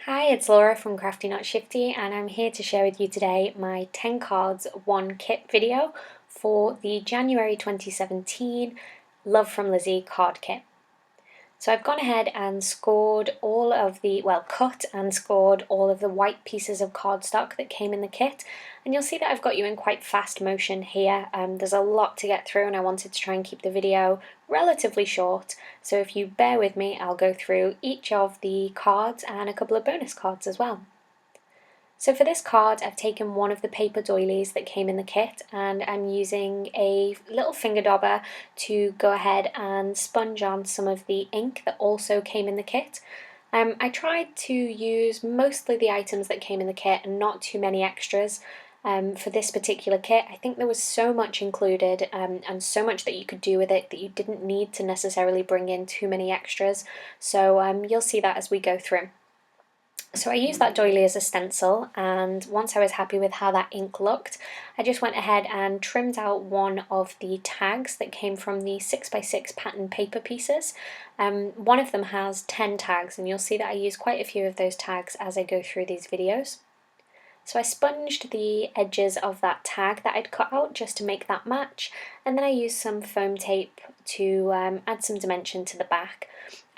Hi, it's Laura from Crafty Shifty, and I'm here to share with you today my 10 cards 1 kit video for the January 2017 Love from Lizi card kit. So I've gone ahead and scored all of the, cut and scored all of the white pieces of cardstock that came in the kit, and you'll see that I've got you in quite fast motion here. There's a lot to get through and I wanted to try and keep the video relatively short, so if you bear with me I'll go through each of the cards and a couple of bonus cards as well. So for this card I've taken one of the paper doilies that came in the kit and I'm using a little finger dauber to go ahead and sponge on some of the ink that also came in the kit. I tried to use mostly the items that came in the kit and not too many extras. For this particular kit, I think there was so much included and so much that you could do with it that you didn't need to necessarily bring in too many extras, so you'll see that as we go through. So I used that doily as a stencil, and once I was happy with how that ink looked, I just went ahead and trimmed out one of the tags that came from the 6x6 pattern paper pieces. One of them has 10 tags, and you'll see that I use quite a few of those tags as I go through these videos. So I sponged the edges of that tag that I'd cut out just to make that match, and then I used some foam tape to add some dimension to the back.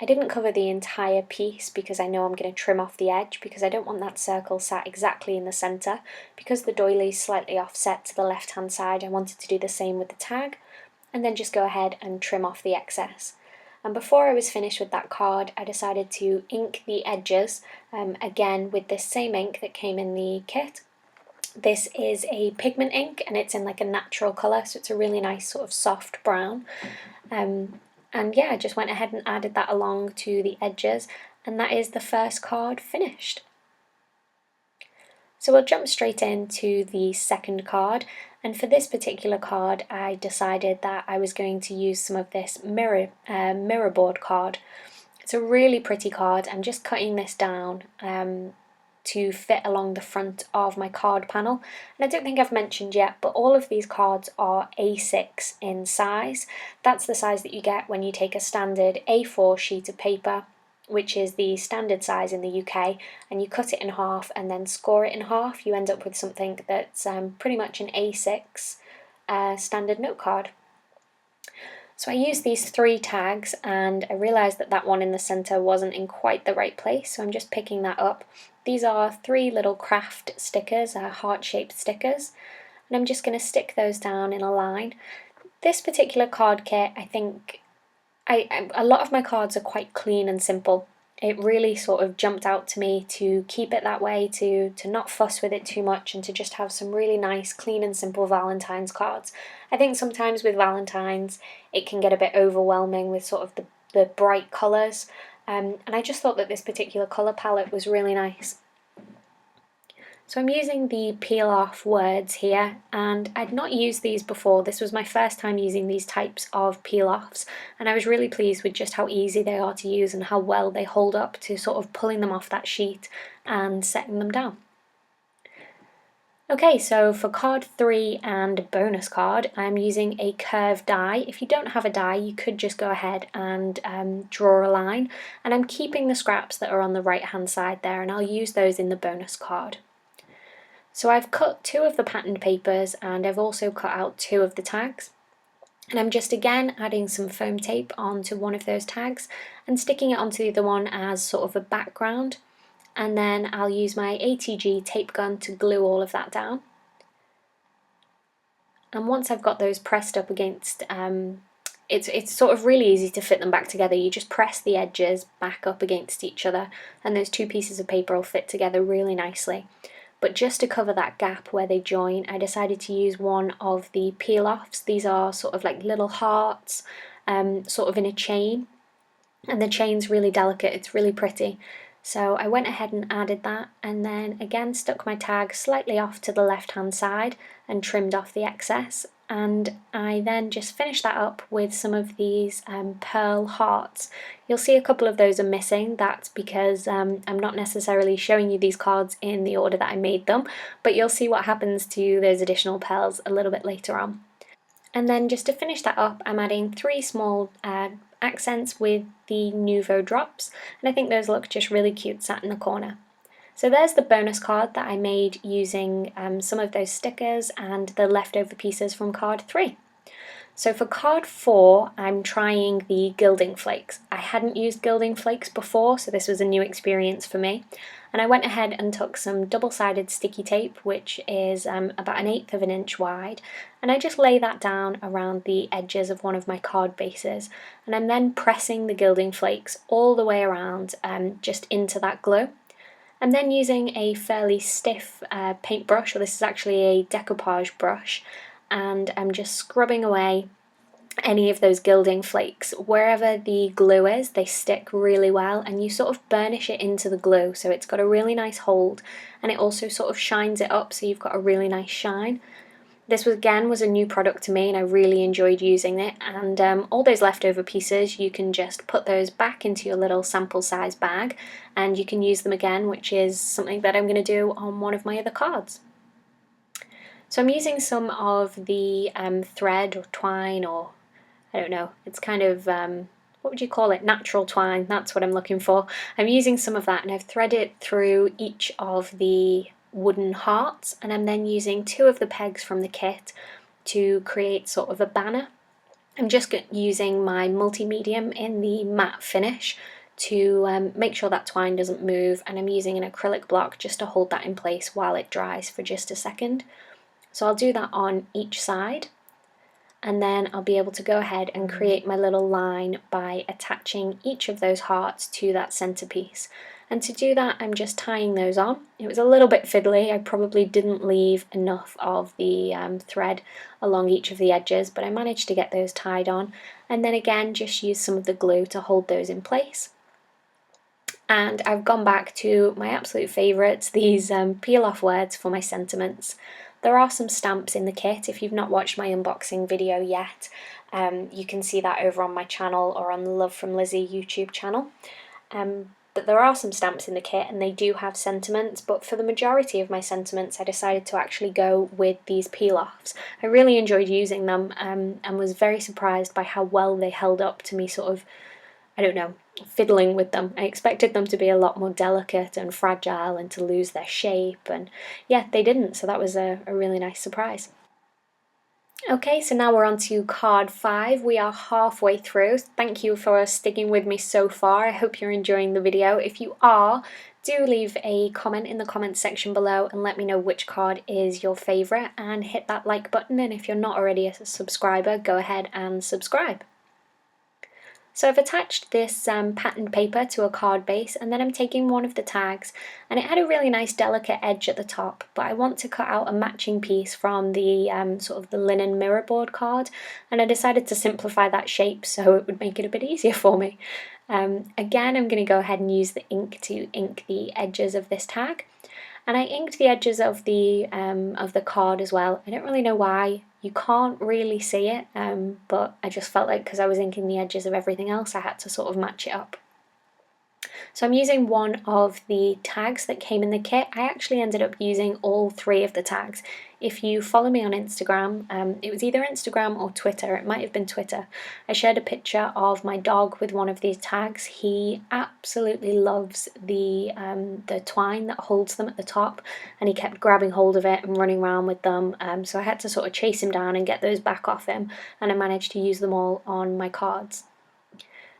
I didn't cover the entire piece because I know I'm going to trim off the edge because I don't want that circle sat exactly in the centre. Because the doily is slightly offset to the left hand side, I wanted to do the same with the tag and then just go ahead and trim off the excess. And before I was finished with that card, I decided to ink the edges again with this same ink that came in the kit. This is a pigment ink and it's in like a natural colour, so it's a really nice sort of soft brown. And yeah, I just went ahead and added that along to the edges, and that is the first card finished. So we'll jump straight into the second card, and for this particular card I decided that I was going to use some of this mirror board card. It's a really pretty card. I'm just cutting this down to fit along the front of my card panel, and I don't think I've mentioned yet, but all of these cards are A6 in size. That's the size that you get when you take a standard A4 sheet of paper, which is the standard size in the UK, and you cut it in half and then score it in half. You end up with something that's pretty much an A6 standard note card. So I used these 3 tags and I realised that that one in the centre wasn't in quite the right place, so I'm just picking that up. These are 3 little craft stickers, heart-shaped stickers, and I'm just going to stick those down in a line. This particular card kit, I think, a lot of my cards are quite clean and simple. It really sort of jumped out to me to keep it that way, to not fuss with it too much and to just have some really nice, clean and simple Valentine's cards. I think sometimes with Valentine's it can get a bit overwhelming with sort of the bright colours, and I just thought that this particular colour palette was really nice. So I'm using the peel off words here, and I'd not used these before. This was my first time using these types of peel offs, and I was really pleased with just how easy they are to use and how well they hold up to sort of pulling them off that sheet and setting them down. Okay, so for card 3 and bonus card, I'm using a curved die. If you don't have a die, you could just go ahead and draw a line, and I'm keeping the scraps that are on the right hand side there, and I'll use those in the bonus card. So I've cut 2 of the patterned papers and I've also cut out 2 of the tags, and I'm just again adding some foam tape onto one of those tags and sticking it onto the other one as sort of a background, and then I'll use my ATG tape gun to glue all of that down. And once I've got those pressed up against, it's sort of really easy to fit them back together. You just press the edges back up against each other and those 2 pieces of paper will fit together really nicely. But just to cover that gap where they join, I decided to use one of the peel-offs. These are sort of like little hearts, sort of in a chain, and the chain's really delicate, it's really pretty. So I went ahead and added that, and then again stuck my tag slightly off to the left hand side and trimmed off the excess, and I then just finished that up with some of these pearl hearts. You'll see a couple of those are missing. That's because I'm not necessarily showing you these cards in the order that I made them, but you'll see what happens to those additional pearls a little bit later on. And then just to finish that up, I'm adding 3 small accents with the Nouveau drops, and I think those look just really cute sat in the corner. So there's the bonus card that I made using some of those stickers and the leftover pieces from card 3. So for card 4, I'm trying the gilding flakes. I hadn't used gilding flakes before, so this was a new experience for me. And I went ahead and took some double-sided sticky tape, which is about 1/8 of an inch wide, and I just lay that down around the edges of one of my card bases. And I'm then pressing the gilding flakes all the way around, just into that glue. I'm then using a fairly stiff paintbrush, or this is actually a decoupage brush, and I'm just scrubbing away any of those gilding flakes. Wherever the glue is, they stick really well, and you sort of burnish it into the glue, so it's got a really nice hold, and it also sort of shines it up, so you've got a really nice shine. This was a new product to me, and I really enjoyed using it. And all those leftover pieces, you can just put those back into your little sample size bag, and you can use them again, which is something that I'm going to do on one of my other cards. So I'm using some of the thread or twine, or I don't know, it's kind of, what would you call it? Natural twine, that's what I'm looking for. I'm using some of that, and I've threaded it through each of the wooden hearts, and I'm then using 2 of the pegs from the kit to create sort of a banner. I'm just using my multi-medium in the matte finish to make sure that twine doesn't move, and I'm using an acrylic block just to hold that in place while it dries for just a second. So I'll do that on each side, and then I'll be able to go ahead and create my little line by attaching each of those hearts to that centerpiece. And to do that, I'm just tying those on. It was a little bit fiddly. I probably didn't leave enough of the thread along each of the edges, but I managed to get those tied on. And then again, just use some of the glue to hold those in place. And I've gone back to my absolute favourites, these peel-off words for my sentiments. There are some stamps in the kit. If you've not watched my unboxing video yet, you can see that over on my channel or on the Love from Lizi YouTube channel. But there are some stamps in the kit, and they do have sentiments, but for the majority of my sentiments I decided to actually go with these peel-offs. I really enjoyed using them, and was very surprised by how well they held up to me sort of, I don't know, fiddling with them. I expected them to be a lot more delicate and fragile and to lose their shape, and yeah, they didn't, so that was a really nice surprise. Okay, so now we're on to card 5. We are halfway through. Thank you for sticking with me so far. I hope you're enjoying the video. If you are, do leave a comment in the comments section below and let me know which card is your favourite, and hit that like button, and if you're not already a subscriber, go ahead and subscribe. So I've attached this patterned paper to a card base, and then I'm taking one of the tags, and it had a really nice delicate edge at the top, but I want to cut out a matching piece from the sort of the linen mirror board card, and I decided to simplify that shape so it would make it a bit easier for me. Again, I'm going to go ahead and use the ink to ink the edges of this tag. And I inked the edges of the card as well. I don't really know why. You can't really see it, but I just felt like because I was inking the edges of everything else, I had to sort of match it up. So I'm using one of the tags that came in the kit. I actually ended up using all 3 of the tags. If you follow me on Instagram, it was either Instagram or Twitter, it might have been Twitter, I shared a picture of my dog with one of these tags. He absolutely loves the twine that holds them at the top, and he kept grabbing hold of it and running around with them, so I had to sort of chase him down and get those back off him, and I managed to use them all on my cards.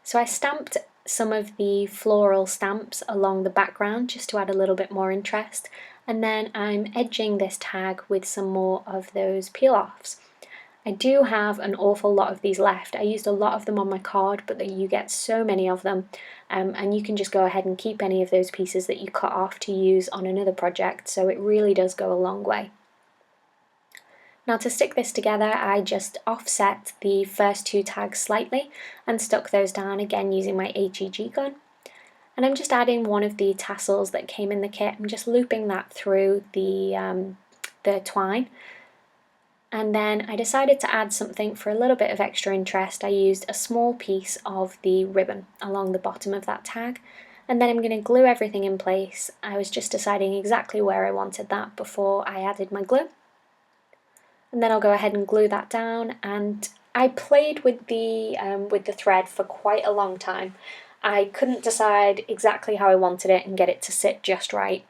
So I stamped some of the floral stamps along the background just to add a little bit more interest, and then I'm edging this tag with some more of those peel-offs. I do have an awful lot of these left. I used a lot of them on my card, but you get so many of them, and you can just go ahead and keep any of those pieces that you cut off to use on another project, so it really does go a long way. Now to stick this together, I just offset the first 2 tags slightly and stuck those down again using my HEG gun. And I'm just adding one of the tassels that came in the kit. I'm just looping that through the twine. And then I decided to add something for a little bit of extra interest. I used a small piece of the ribbon along the bottom of that tag. And then I'm going to glue everything in place. I was just deciding exactly where I wanted that before I added my glue. And then I'll go ahead and glue that down, and I played with the thread for quite a long time. I couldn't decide exactly how I wanted it and get it to sit just right.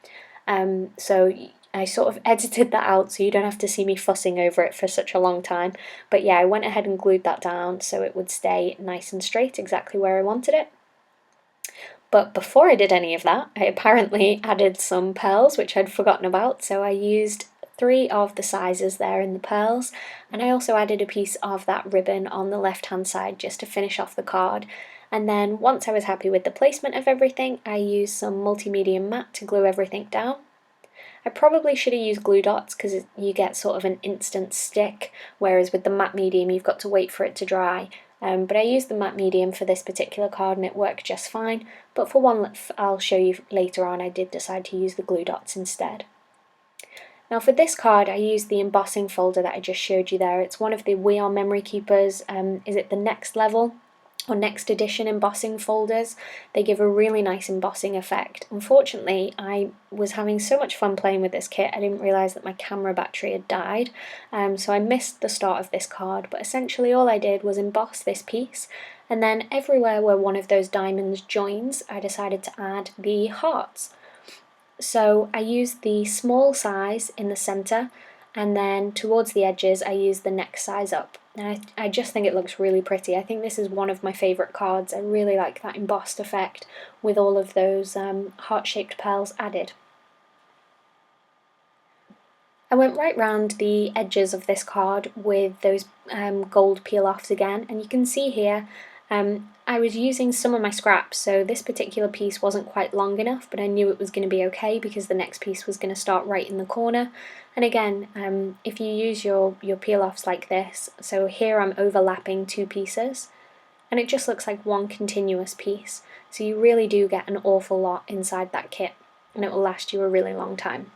So I sort of edited that out so you don't have to see me fussing over it for such a long time. But yeah, I went ahead and glued that down so it would stay nice and straight, exactly where I wanted it. But before I did any of that, I apparently added some pearls, which I'd forgotten about. So I used 3 of the sizes there in the pearls, and I also added a piece of that ribbon on the left hand side just to finish off the card. And then once I was happy with the placement of everything, I used some multimedia matte to glue everything down. I probably should have used glue dots because you get sort of an instant stick, whereas with the matte medium you've got to wait for it to dry. But I used the matte medium for this particular card and it worked just fine, but for one I'll show you later on I did decide to use the glue dots instead. Now for this card I used the embossing folder that I just showed you there. It's one of the We Are Memory Keepers, is it the Next Level or Next Edition embossing folders. They give a really nice embossing effect. Unfortunately, I was having so much fun playing with this kit I didn't realise that my camera battery had died, so I missed the start of this card, but essentially all I did was emboss this piece, and then everywhere where one of those diamonds joins I decided to add the hearts. So I used the small size in the centre, and then towards the edges I used the next size up. And I just think it looks really pretty. I think this is one of my favourite cards. I really like that embossed effect with all of those heart-shaped pearls added. I went right round the edges of this card with those gold peel-offs again, and you can see here I was using some of my scraps, so this particular piece wasn't quite long enough, but I knew it was going to be okay because the next piece was going to start right in the corner. And again, if you use your peel-offs like this, so here I'm overlapping 2 pieces, and it just looks like one continuous piece, so you really do get an awful lot inside that kit, and it will last you a really long time.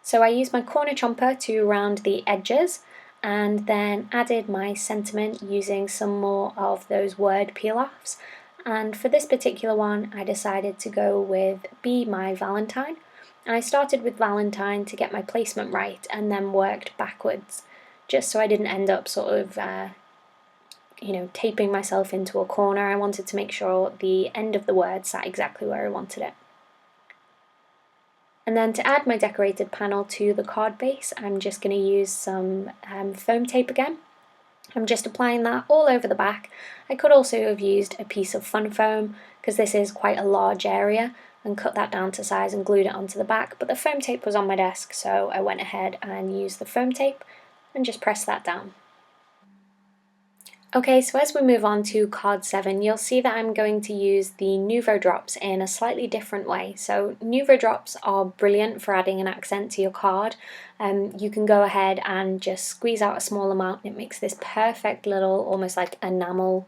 So I used my corner chomper to round the edges, and then added my sentiment using some more of those word peel-offs. And for this particular one I decided to go with Be My Valentine, and I started with Valentine to get my placement right and then worked backwards, just so I didn't end up sort of taping myself into a corner. I wanted to make sure the end of the word sat exactly where I wanted it. And then to add my decorated panel to the card base, I'm just going to use some foam tape again. I'm just applying that all over the back. I could also have used a piece of fun foam because this is quite a large area, and cut that down to size and glued it onto the back, but the foam tape was on my desk, so I went ahead and used the foam tape and just pressed that down. Okay, so as we move on to card 7, you'll see that I'm going to use the Nouveau drops in a slightly different way. So Nouveau drops are brilliant for adding an accent to your card. You can go ahead and just squeeze out a small amount and it makes this perfect little, almost like enamel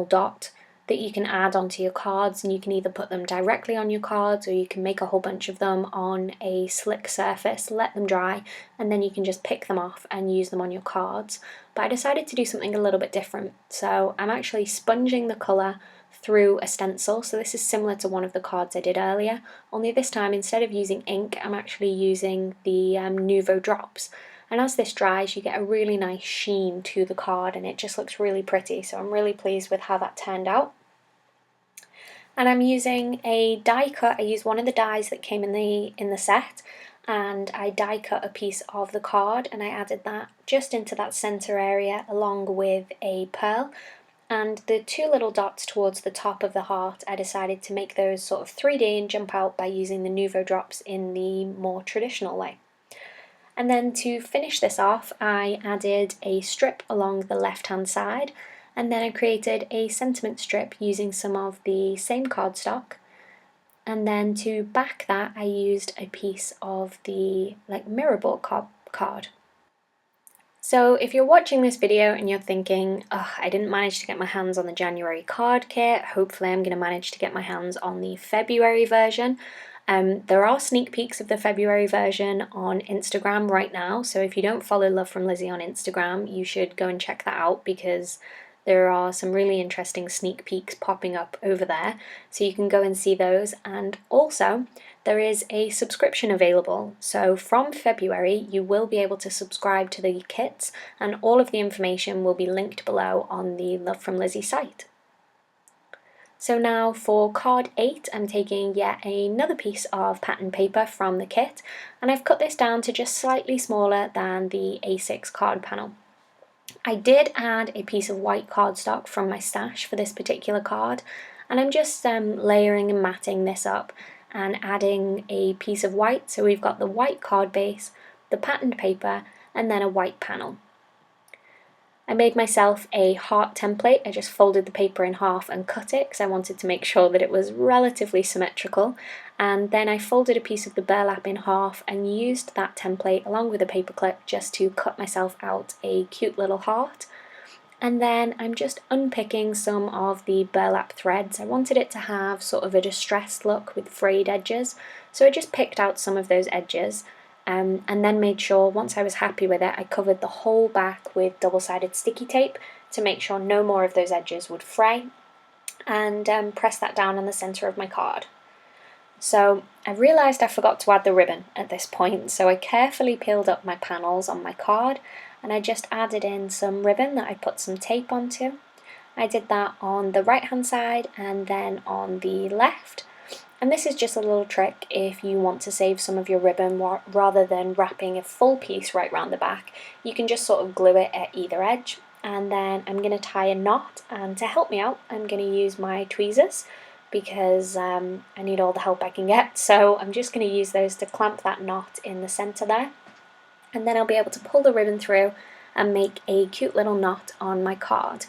dot that you can add onto your cards, and you can either put them directly on your cards or you can make a whole bunch of them on a slick surface, let them dry, and then you can just pick them off and use them on your cards. But I decided to do something a little bit different, so I'm actually sponging the colour through a stencil. So this is similar to one of the cards I did earlier, only this time instead of using ink I'm actually using the Nouveau drops. And as this dries you get a really nice sheen to the card and it just looks really pretty, so I'm really pleased with how that turned out. And I'm using a die cut. I used one of the dies that came in the set, and I die cut a piece of the card and I added that just into that centre area along with a pearl. And the 2 little dots towards the top of the heart, I decided to make those sort of 3D and jump out by using the Nouveau drops in the more traditional way. And then to finish this off I added a strip along the left hand side, and then I created a sentiment strip using some of the same cardstock, and then to back that I used a piece of the mirror card. So if you're watching this video and you're thinking, oh, I didn't manage to get my hands on the January card kit, hopefully I'm going to manage to get my hands on the February version. There are sneak peeks of the February version on Instagram right now, so if you don't follow Love from Lizzie on Instagram you should go and check that out because there are some really interesting sneak peeks popping up over there, so you can go and see those. And also there is a subscription available, so from February you will be able to subscribe to the kits and all of the information will be linked below on the Love from Lizzie site. So now for card 8, I'm taking yet another piece of pattern paper from the kit, and I've cut this down to just slightly smaller than the A6 card panel. I did add a piece of white cardstock from my stash for this particular card, and I'm just layering and matting this up and adding a piece of white. So we've got the white card base, the patterned paper, and then a white panel. I made myself a heart template. I just folded the paper in half and cut it because I wanted to make sure that it was relatively symmetrical. And then I folded a piece of the burlap in half and used that template along with a paper clip just to cut myself out a cute little heart. And then I'm just unpicking some of the burlap threads. I wanted it to have sort of a distressed look with frayed edges, so I just picked out some of those edges. And then made sure, once I was happy with it, I covered the whole back with double-sided sticky tape to make sure no more of those edges would fray, and press that down on the centre of my card. So I realised I forgot to add the ribbon at this point, so I carefully peeled up my panels on my card and I just added in some ribbon that I put some tape onto. I did that on the right hand side and then on the left. And this is just a little trick if you want to save some of your ribbon rather than wrapping a full piece right round the back. You can just sort of glue it at either edge. And then I'm going to tie a knot, and to help me out I'm going to use my tweezers because I need all the help I can get. So I'm just going to use those to clamp that knot in the centre there. And then I'll be able to pull the ribbon through and make a cute little knot on my card.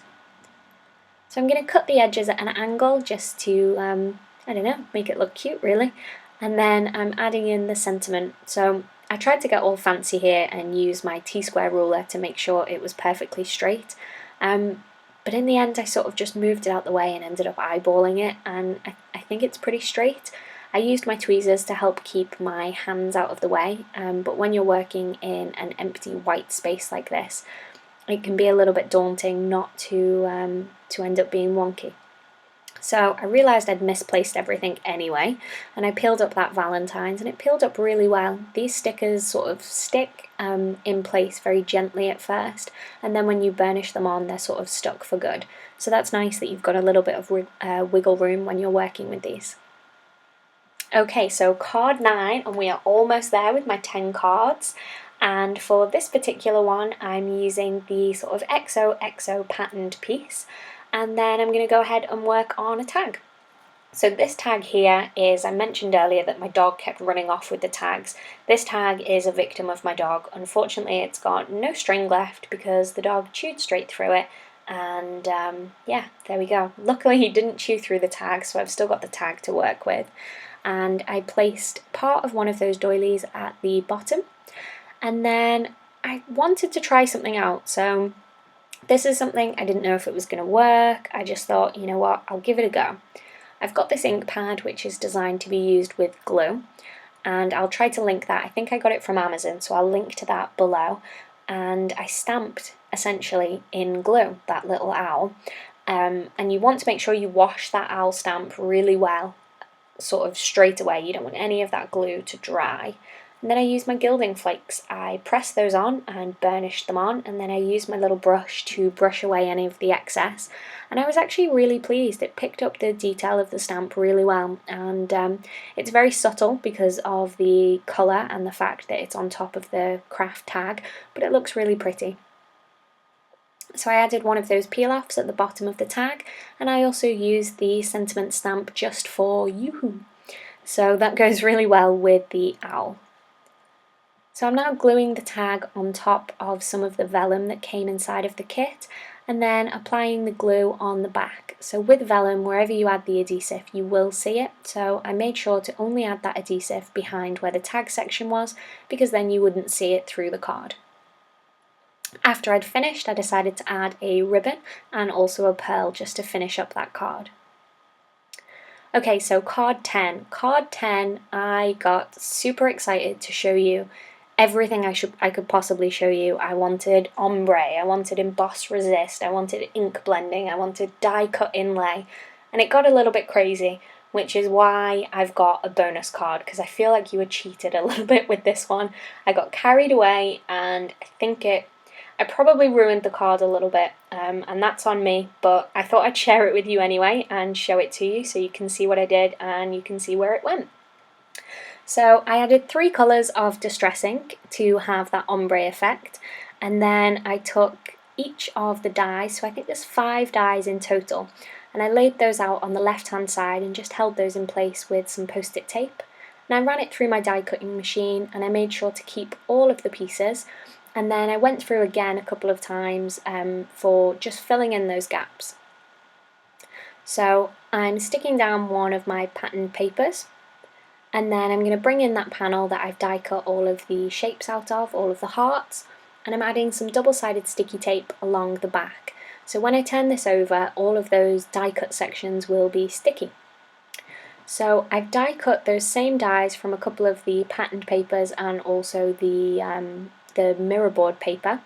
So I'm going to cut the edges at an angle just to I don't know, make it look cute really. And then I'm adding in the sentiment. So I tried to get all fancy here and use my T-square ruler to make sure it was perfectly straight. But in the end I sort of just moved it out the way and ended up eyeballing it, and I think it's pretty straight. I used my tweezers to help keep my hands out of the way, but when you're working in an empty white space like this, it can be a little bit daunting not to end up being wonky. So I realised I'd misplaced everything anyway, and I peeled up that Valentine's, and it peeled up really well. These stickers sort of stick in place very gently at first, and then when you burnish them on, they're sort of stuck for good. So that's nice that you've got a little bit of wiggle room when you're working with these. Okay, so card 9, and we are almost there with my 10 cards. And for this particular one, I'm using the sort of XOXO patterned piece. And then I'm going to go ahead and work on a tag. So this tag here is, I mentioned earlier that my dog kept running off with the tags. This tag is a victim of my dog. Unfortunately, it's got no string left because the dog chewed straight through it. And yeah, there we go. Luckily he didn't chew through the tag, so I've still got the tag to work with. And I placed part of one of those doilies at the bottom. And then I wanted to try something out. So this is something I didn't know if it was going to work. I just thought, you know what, I'll give it a go. I've got this ink pad which is designed to be used with glue, and I'll try to link that. I think I got it from Amazon, so I'll link to that below. And I stamped essentially in glue that little owl, and you want to make sure you wash that owl stamp really well, sort of straight away. You don't want any of that glue to dry. And then I used my gilding flakes. I pressed those on and burnished them on, and then I used my little brush to brush away any of the excess. And I was actually really pleased. It picked up the detail of the stamp really well, and it's very subtle because of the colour and the fact that it's on top of the craft tag, but it looks really pretty. So I added one of those peel-offs at the bottom of the tag, and I also used the sentiment stamp just for you. So that goes really well with the owl. So I'm now gluing the tag on top of some of the vellum that came inside of the kit, and then applying the glue on the back. So with vellum, wherever you add the adhesive, you will see it. So I made sure to only add that adhesive behind where the tag section was, because then you wouldn't see it through the card. After I'd finished, I decided to add a ribbon and also a pearl just to finish up that card. Okay, so card 10. Card 10, I got super excited to show you everything I could possibly show you. I wanted ombre, I wanted emboss resist, I wanted ink blending, I wanted die cut inlay, and it got a little bit crazy, which is why I've got a bonus card, because I feel like you were cheated a little bit with this one. I got carried away, and I I probably ruined the card a little bit, and that's on me, but I thought I'd share it with you anyway and show it to you so you can see what I did and you can see where it went. So I added 3 colours of Distress ink to have that ombre effect, and then I took each of the dies, so I think there's 5 dies in total, and I laid those out on the left hand side and just held those in place with some post-it tape. And I ran it through my die cutting machine and I made sure to keep all of the pieces, and then I went through again a couple of times for just filling in those gaps. So I'm sticking down one of my patterned papers, and then I'm going to bring in that panel that I've die cut all of the shapes out of, all of the hearts, and I'm adding some double-sided sticky tape along the back. So when I turn this over, all of those die cut sections will be sticky. So I've die cut those same dies from a couple of the patterned papers and also the mirrorboard paper,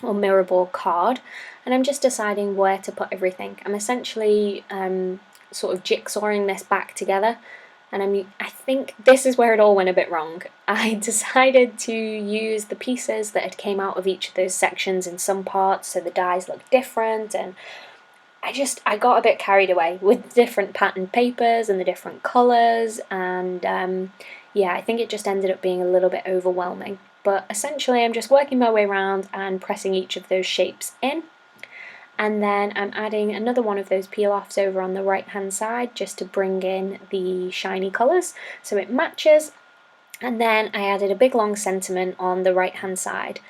or mirrorboard card, and I'm just deciding where to put everything. I'm essentially sort of jigsawing this back together, and I think this is where it all went a bit wrong. I decided to use the pieces that had came out of each of those sections in some parts so the dies look different, and I got a bit carried away with the different patterned papers and the different colours, and yeah, I think it just ended up being a little bit overwhelming. But essentially I'm just working my way around and pressing each of those shapes in. And then I'm adding another one of those peel-offs over on the right hand side just to bring in the shiny colours so it matches. And then I added a big long sentiment on the right hand side.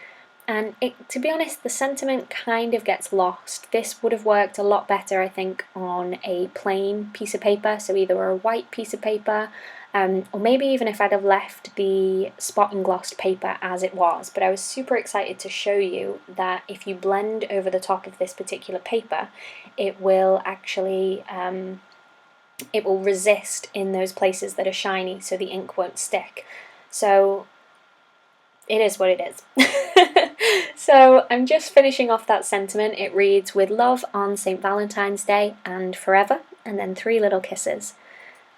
And to be honest, the sentiment kind of gets lost. This would have worked a lot better, I think, on a plain piece of paper, so either a white piece of paper, or maybe even if I'd have left the spot and glossed paper as it was. But I was super excited to show you that if you blend over the top of this particular paper, it will actually it will resist in those places that are shiny, so the ink won't stick. So it is what it is. So I'm just finishing off that sentiment. It reads, "With love on St. Valentine's Day and forever," and then 3 little kisses.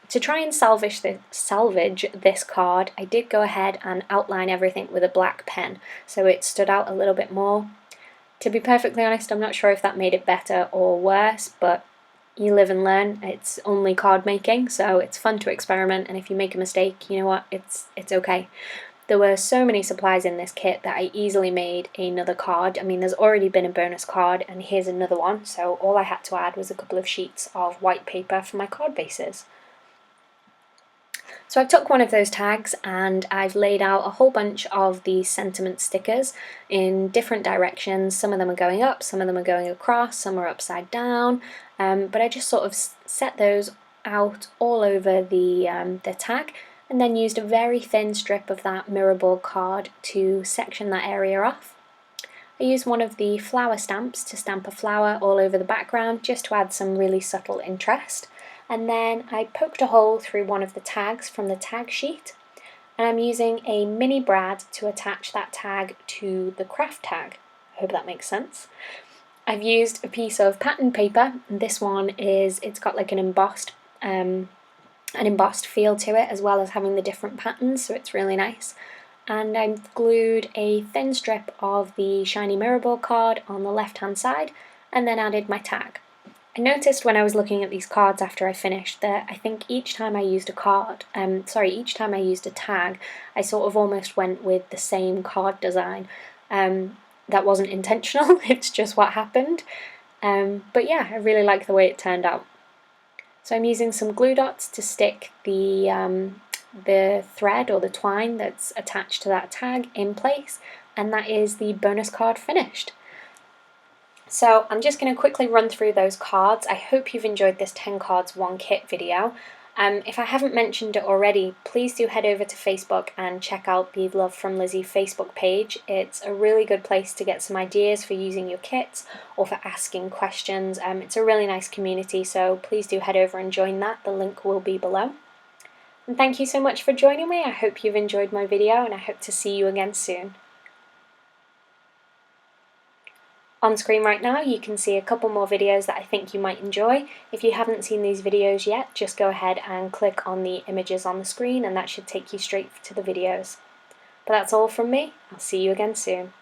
To try and salvage this card, I did go ahead and outline everything with a black pen, so it stood out a little bit more. To be perfectly honest, I'm not sure if that made it better or worse, but you live and learn. It's only card making, so it's fun to experiment, and if you make a mistake, you know what, it's okay. There were so many supplies in this kit that I easily made another card. I mean, there's already been a bonus card, and here's another one, so all I had to add was a couple of sheets of white paper for my card bases. So I took one of those tags and I've laid out a whole bunch of these sentiment stickers in different directions. Some of them are going up, some of them are going across, some are upside down, but I just sort of set those out all over the tag, and then used a very thin strip of that mirrorboard card to section that area off. I used one of the flower stamps to stamp a flower all over the background just to add some really subtle interest. And then I poked a hole through one of the tags from the tag sheet, and I'm using a mini brad to attach that tag to the craft tag. I hope that makes sense. I've used a piece of patterned paper, and this one it's got like an embossed feel to it, as well as having the different patterns, so it's really nice. And I've glued a thin strip of the shiny mirrorboard card on the left hand side, and then added my tag. I noticed when I was looking at these cards after I finished that I think each time I used each time I used a tag, I sort of almost went with the same card design. That wasn't intentional, it's just what happened. But yeah, I really like the way it turned out. So I'm using some glue dots to stick the thread or the twine that's attached to that tag in place, and that is the bonus card finished. So I'm just going to quickly run through those cards. I hope you've enjoyed this 10 cards 1 kit video. If I haven't mentioned it already, please do head over to Facebook and check out the Love from Lizi Facebook page. It's a really good place to get some ideas for using your kits or for asking questions. It's a really nice community, so please do head over and join that. The link will be below. And thank you so much for joining me. I hope you've enjoyed my video, and I hope to see you again soon. On screen right now you can see a couple more videos that I think you might enjoy. If you haven't seen these videos yet, just go ahead and click on the images on the screen and that should take you straight to the videos. But that's all from me. I'll see you again soon.